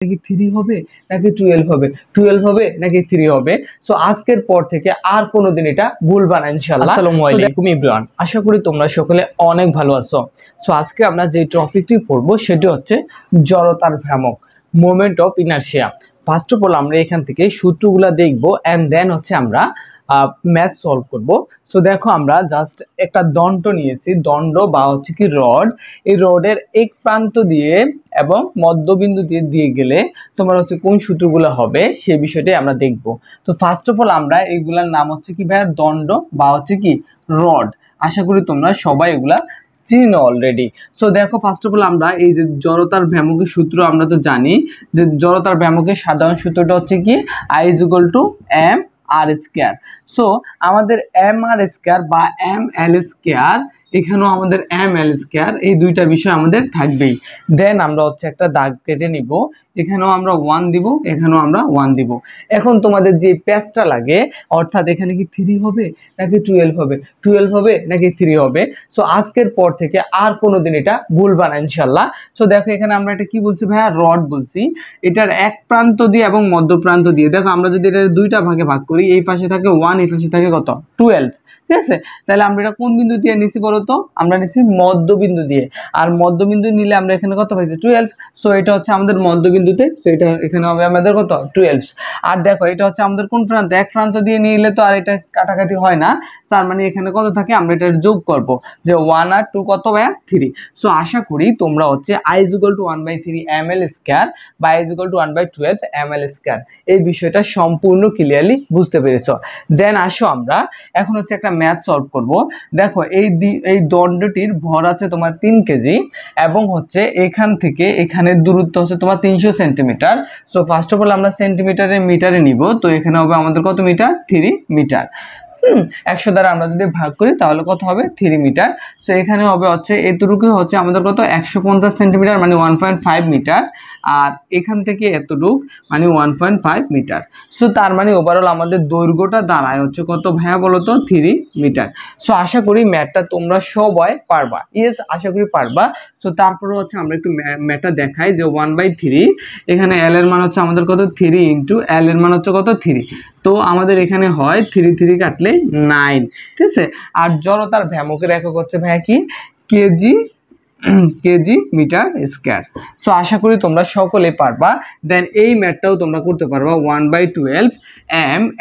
নাকি 3 হবে নাকি 12 হবে, 12 হবে নাকি 3 হবে। সো আজকের পর থেকে আর কোনোদিন এটা ভুলবা না ইনশাআল্লাহ। আসসালামু আলাইকুম এভরিওয়ান, আশা করি তোমরা সকলে অনেক ভালো আছো। সো আজকে আমরা যে টপিকটি পড়বো সেটি হচ্ছে জড়তার ভ্রামক, moment of inertia. First of all আমরা এখান থেকে সূত্রগুলা দেখবো এন্ড দেন হচ্ছে আমরা ম্যাথ সলভ করব। সো দেখো আমরা জাস্ট একটা দণ্ড নিয়েছি, দণ্ড বা হচ্ছে কি রড। এই রডের এক প্রান্ত দিয়ে এবং মধ্যবিন্দু দিয়ে দিয়ে গেলে তোমার হচ্ছে কোন সূত্রগুলো হবে সেই বিষয়টাই আমরা দেখব। তো ফার্স্ট অফ অল আমরা এইগুলার নাম হচ্ছে কি ভাইয়া দণ্ড বা হচ্ছে কি রড। আশা করি তোমরা সবাই এগুলা চিনো অলরেডি। সো দেখো ফার্স্ট অফ অল আমরা এই যে জড়তার ভ্রামকের সূত্র আমরা তো জানি যে জড়তার ভ্রামকের সাধারণ সূত্রটা হচ্ছে কি I is equal to m r square. So আমাদের এম আর স্কয়ার বা এম এল স্কয়ার, এখানেও আমাদের এম এল স্কয়ার, এই দুইটা বিষয় আমাদের থাকবেই। দেন আমরা হচ্ছে একটা দাগ কেটে নিব, এখানেও আমরা 1 দিব, এখানেও আমরা 1 দিব। এখন তোমাদের যে প্যাচটা লাগে, অর্থাৎ এখানে কি 3 হবে নাকি 12 হবে, 12 হবে নাকি 3 হবে। সো আজকের পর থেকে আর কোনোদিন এটা ভুলবা না ইনশাআল্লাহ। সো দেখো এখানে আমরা এটা কি বলছি ভাইয়া, রড বলছি। এটার এক প্রান্ত দিয়ে এবং মধ্য প্রান্ত দিয়ে, দেখো আমরা যদি এটা দুইটা ভাগে ভাগ করি, এই পাশে থাকে 1, এই পাশে থাকে কত 12, ঠিক আছে। তাহলে আমরা এটা কোন বিন্দু দিয়ে নিছি বলো তো, আমরা নিছি মধ্যবিন্দু দিয়ে। আর মধ্যবিন্দু নিলে আমরা এখানে কত পাইছি 12। সো এটা হচ্ছে আমাদের মধ্যবিন্দুতে, সো এটা এখানে হবে আমাদের কত 12। আর দেখো এটা হচ্ছে আমাদের কোন প্রান্ত, এক প্রান্ত দিয়ে নিলে তো আর এটা কাটাকাটি হয় না, তার মানে এখানে কত থাকে আমরা এটা যোগ করব, যে 1 আর 2 কত ভাইয়া 3। সো আশা করি তোমরা হচ্ছে I is equal to 1/3 ml square বা I is equal to 1/12 ml square এই বিষয়টা সম্পূর্ণ ক্লিয়ারলি বুঝতে পেরেছো। দেন আসো আমরা এখন হচ্ছে একটা ম্যাথ সলভ করব। দেখো এই দণ্ডটির ভর আছে তোমার 3 কেজি এবং হচ্ছে এখান থেকে এখানে দূরত্ব হচ্ছে তোমার 300 centimetre. So first of all আমরা সেন্টিমিটারে মিটারে নিব, তো এখানে হবে আমাদের কত মিটার, 3 মিটার। 100 দ্বারা আমরা যদি ভাগ করি তাহলে কত হবে 3 মিটার। সো এখানে হবে হচ্ছে এতটুকু হচ্ছে আমাদের কত 150 সেন্টিমিটার মানে 1.5 মিটার, আর এখান থেকে এতটুক মানে 1.5 মিটার। সো তার মানে ওভারঅল আমাদের দৈর্ঘ্যটা দাঁড়ায় হচ্ছে কত ভাইয়া বলো তো 3 মিটার। সো আশা করি ম্যাথটা তোমরা সবাই পারবা, ইয়েস আশা করি পারবা। সো তারপরে হচ্ছে আমরা একটু ম্যাথটা দেখাই যে 1/3, এখানে এল এর মান হচ্ছে আমাদের কত 3 ইন্টু এল এর মান হচ্ছে কত 3। তো আমাদের এখানে হয় 3 কাটলে 9, ঠিক আছে। আর জড়তার ভ্রামকের একক হচ্ছে ভাইয়া কি কেজি মিটার স্কয়ার। সো আশা করি তোমরা সকলে পারবা। দেন এই ম্যাথটাও তোমরা করতে পারবা 1/12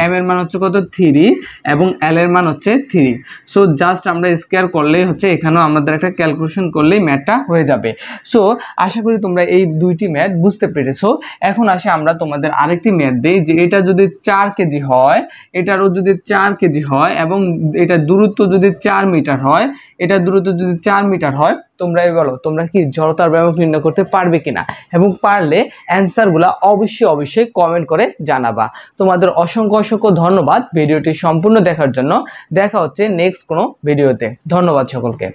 এম এর মান হচ্ছে কত 3 এবং এল এর মান হচ্ছে 3। সো জাস্ট আমরা স্কয়ার করলেই হচ্ছে এখানেও আমাদের একটা ক্যালকুলেশন করলেই ম্যাথটা হয়ে যাবে। সো আশা করি তোমরা এই দুইটি ম্যাথ বুঝতে পেরেছো। এখন আসে আমরা তোমাদের আরেকটি ম্যাথ দেই, যে এটা যদি 4 কেজি হয়, এটারও যদি 4 কেজি হয় এবং এটা দূরত্ব যদি 4 মিটার হয়, এটার দূরত্ব যদি 4 মিটার হয়, তোমরাই বলো তোমরা কি জড়তার ভ্রামক নির্ণয় করতে পারবে কিনা, এবং পারলে অ্যান্সারগুলো অবশ্যই কমেন্ট করে জানাবা। তোমাদের অসংখ্য ধন্যবাদ ভিডিওটি সম্পূর্ণ দেখার জন্য। দেখা হচ্ছে নেক্সট কোনো ভিডিওতে। ধন্যবাদ সকলকে।